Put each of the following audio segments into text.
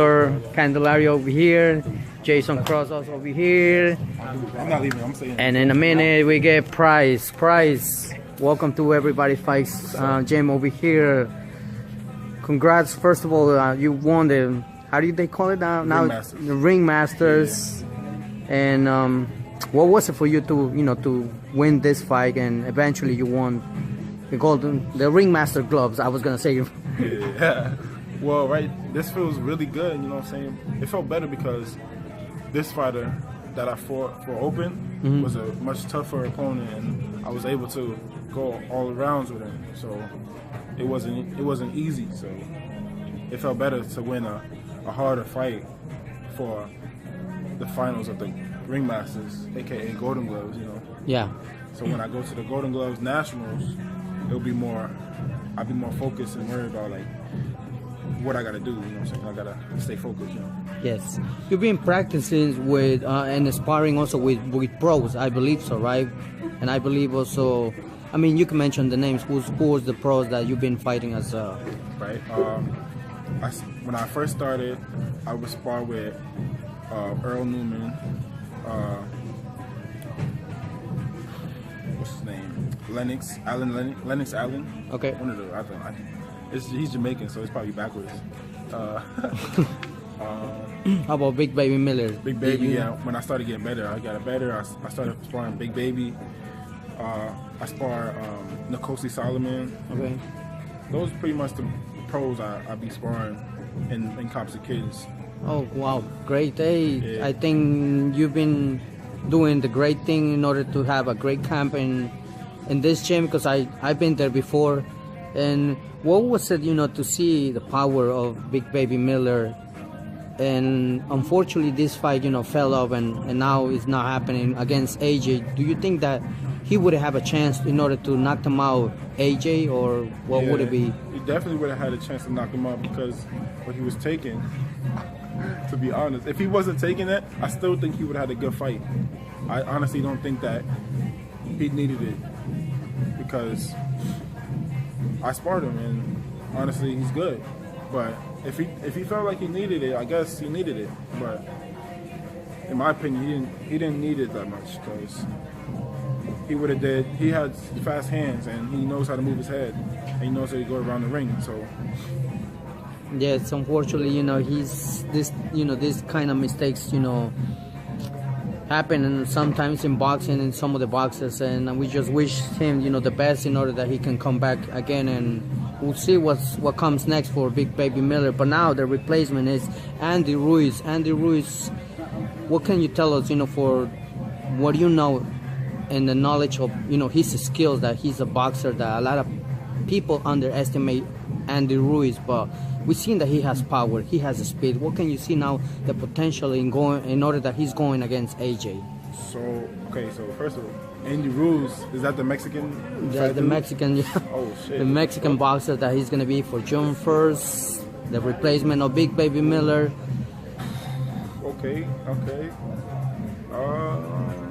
Candelario over here, Jason Cross also over here. I'm not leaving, I'm staying. And in a minute we get Price. Price, welcome to Everybody Fights gym over here. Congrats, first of all, you won the, how do they call it now? The Ring Masters. Yeah. And what was it for you to, to win this fight, and eventually you won the Ring Master gloves? I was gonna say. Yeah. Well, this feels really good, you know what I'm saying? It felt better because this fighter that I fought for open was a much tougher opponent, and I was able to go all rounds with him. So it wasn't easy. So it felt better to win a harder fight for the finals of the Ring Masters, aka Golden Gloves, Yeah. So when I go to the Golden Gloves Nationals, I'll be more focused and worried about what I gotta do, what I'm saying? I gotta stay focused, Yes. You've been practicing with and sparring also with pros, I believe so, right? And I believe also, I mean, you can mention the names. Who's the pros that you've been fighting as? Right. When I first started, I would spar with Earl Newman. What's his name? Lennox Allen. Okay. One of the, he's Jamaican, so it's probably backwards. How about Big Baby Miller? Big Baby, yeah. When I started getting better, I got better. I started sparring Big Baby. I spar Nkosi Solomon. Okay. Those are pretty much the pros I be sparring in Cops and Kids. Oh wow, great day! Yeah. I think you've been doing the great thing in order to have a great camp in this gym, because I've been there before. And what was it, to see the power of Big Baby Miller? And unfortunately, this fight, fell off, and now it's not happening against AJ. Do you think that he would have a chance in order to knock him out, AJ, or what would it be? He definitely would have had a chance to knock him out, because what he was taking, to be honest, if he wasn't taking it, I still think he would have had a good fight. I honestly don't think that he needed it, because I sparred him, and honestly, he's good. But if he felt like he needed it, I guess he needed it. But in my opinion, he didn't need it that much, because he had fast hands, and he knows how to move his head, and he knows how to go around the ring. So yes, unfortunately, he's this kind of mistakes, happen, and sometimes in boxing, in some of the boxers, and we just wish him, the best in order that he can come back again, and we'll see what comes next for Big Baby Miller. But now the replacement is Andy Ruiz. Andy Ruiz, what can you tell us, for what you know and the knowledge of, his skills, that he's a boxer, that a lot of people underestimate Andy Ruiz, but we've seen that he has power, he has speed. What can you see now, the potential in order that he's going against AJ? So first of all, Andy Ruiz, is that the Mexican? The Mexican, yeah. Oh shit. The Mexican boxer that he's gonna be for June 1st, the replacement of Big Baby Miller. Okay.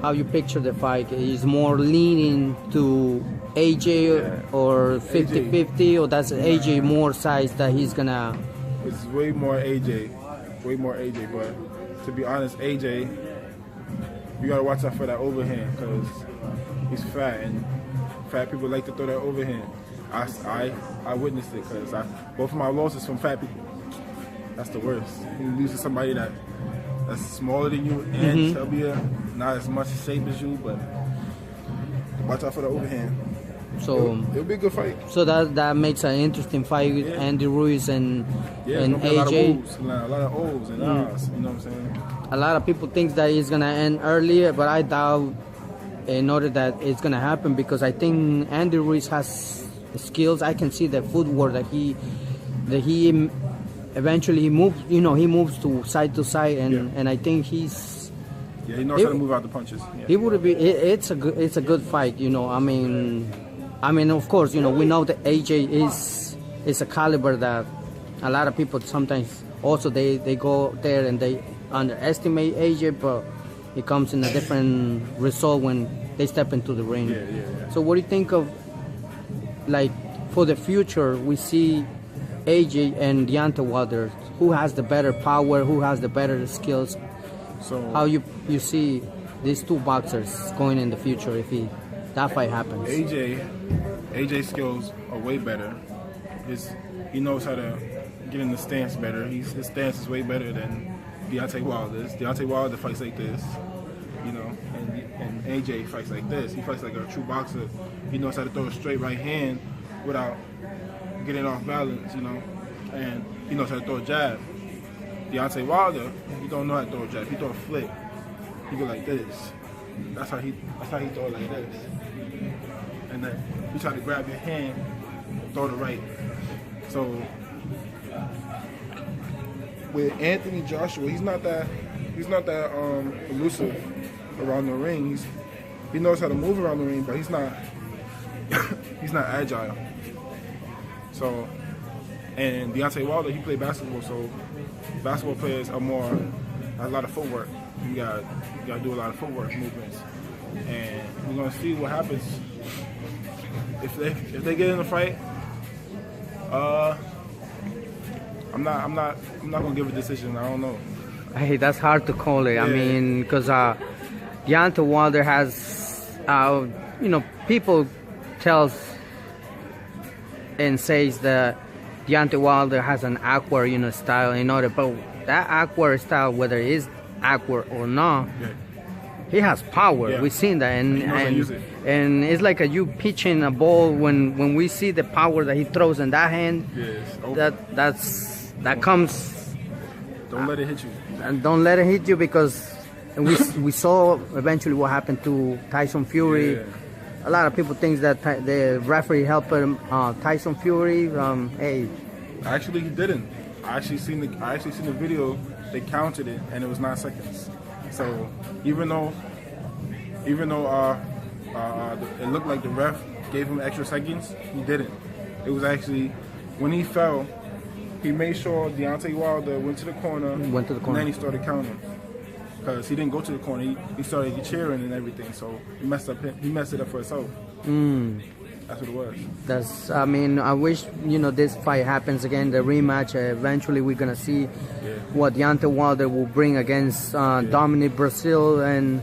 How you picture the fight? Is more leaning to AJ or 50-50, or that's AJ more size that he's gonna? It's way more AJ. But to be honest, AJ, you gotta watch out for that overhand, because he's fat, and fat people like to throw that overhand. I witnessed it, because both of my losses from fat people. That's the worst. You lose to somebody that's smaller than you and chubbier, not as much shape as you, but watch out for the overhand. So it'll be a good fight. So that makes an interesting fight with Andy Ruiz and AJ. A lot of O's and R's, you know what I'm saying? A lot of people think that it's gonna end earlier, but I doubt in order that it's gonna happen, because I think Andy Ruiz has skills. I can see the footwork that he eventually moves to side, and I think he knows how to move out the punches. Yeah. He would be. It's a good fight. I mean, of course, we know that AJ is a caliber that a lot of people sometimes also they go there and they underestimate AJ, but it comes in a different result when they step into the ring. Yeah. So what do you think of, for the future? We see AJ and Deontay Wilder who has the better power, who has the better skills. So How you see these two boxers going in the future if that fight happens? AJ's skills are way better. He knows how to get in the stance better. His stance is way better than Deontay Wilder's. Deontay Wilder fights like this, you know, and AJ fights like this. He fights like a true boxer. He knows how to throw a straight right hand without getting off balance, you know, and he knows how to throw a jab. Deontay Wilder, he don't know how to throw a jab. He throw a flick. He go like this. That's how he throw it like this. And then he try to grab your hand, throw the right. So with Anthony Joshua, he's not that elusive around the ring. He knows how to move around the ring, but he's not agile. So, and Deontay Wilder, he played basketball, so basketball players have a lot of footwork. You got to do a lot of footwork movements, and we're gonna see what happens if they get in a fight. I'm not gonna give a decision. I don't know. Hey, that's hard to call it. Yeah. I mean, because Deontay Wilder has, people tells and says that Deontay Wilder has an awkward, style in order, but that awkward style, whether it is awkward or not, he has power. Yeah. We've seen that, and it's like you pitching a ball. When we see the power that he throws in that hand, that comes. Don't let it hit you. And don't let it hit you, because we saw eventually what happened to Tyson Fury. Yeah. A lot of people think that the referee helped Tyson Fury. Hey, actually he didn't. I actually seen the video. They counted it, and it was 9 seconds. So even though it looked like the ref gave him extra seconds, he didn't. It was actually when he fell, he made sure Deontay Wilder went to the corner. And then he started counting, because he didn't go to the corner. He started cheering and everything. So he messed it up for himself. That's what it was. I wish, this fight happens again, the rematch. Eventually we're going to see what Deontay Wilder will bring against Dominic Breazeale. And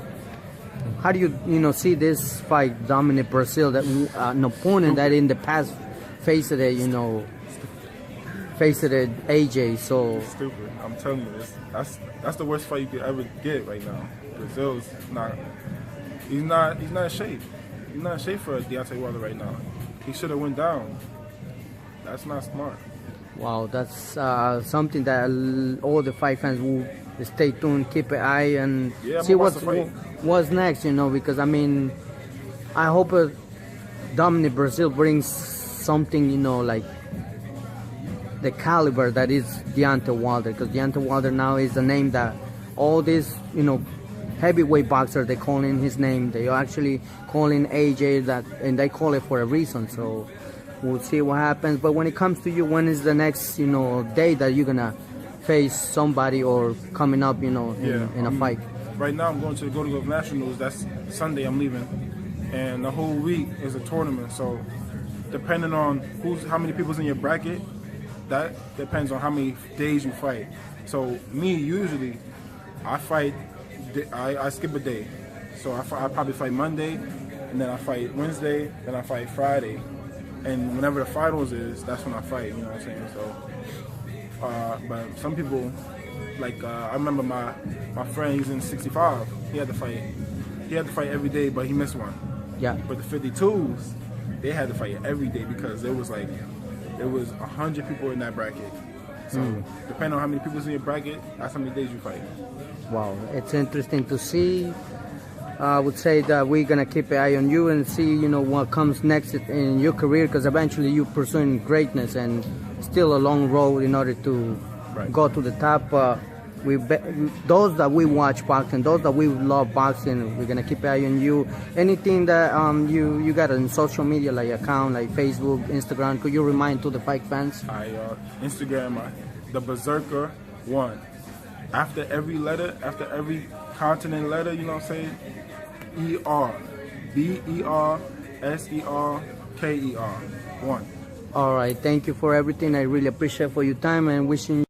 how do you, see this fight, Dominic Breazeale, that an opponent that in the past faced it, AJ, so... Stupid. I'm telling you, that's the worst fight you could ever get right now. Breazeale's he's not in shape. He's not in shape for Deontay Wilder right now. He should have went down. That's not smart. Wow, that's something that all the fight fans will stay tuned, keep an eye, and see what's next, because, I hope Dominic Breazeale brings something, like the caliber that is Deontay Wilder, because Deontay Wilder now is the name that all these, heavyweight boxer, they call in his name. They actually call in AJ that, and they call it for a reason. So we'll see what happens. But when it comes to you, when is the next day that you're gonna face somebody or coming up in a fight? Right now I'm going to the Golden Glove Nationals. That's Sunday. I'm leaving, and the whole week is a tournament. So depending on how many people's in your bracket, that depends on how many days you fight. So me, usually I skip a day. So I probably fight Monday, and then I fight Wednesday, then I fight Friday. And whenever the finals is, that's when I fight, you know what I'm saying? So, but some people, like, I remember my friend, he's in 65. He had to fight every day, but he missed one. Yeah. But the 52s, they had to fight every day, because there was 100 people in that bracket. So depending on how many people's in your bracket, that's how many days you fight. Wow, it's interesting to see. I would say that we're gonna keep an eye on you and see, what comes next in your career, because eventually you're pursuing greatness, and still a long road in order to go to the top. Those that we watch boxing, those that we love boxing, we're gonna keep an eye on you. Anything that you got on social media, like account, like Facebook, Instagram, could you remind to the fight fans? Instagram, the Berserker 1. After every letter, after every continent letter, you know what I'm saying? ER. BERSERKER 1. All right, thank you for everything. I really appreciate for your time, and wishing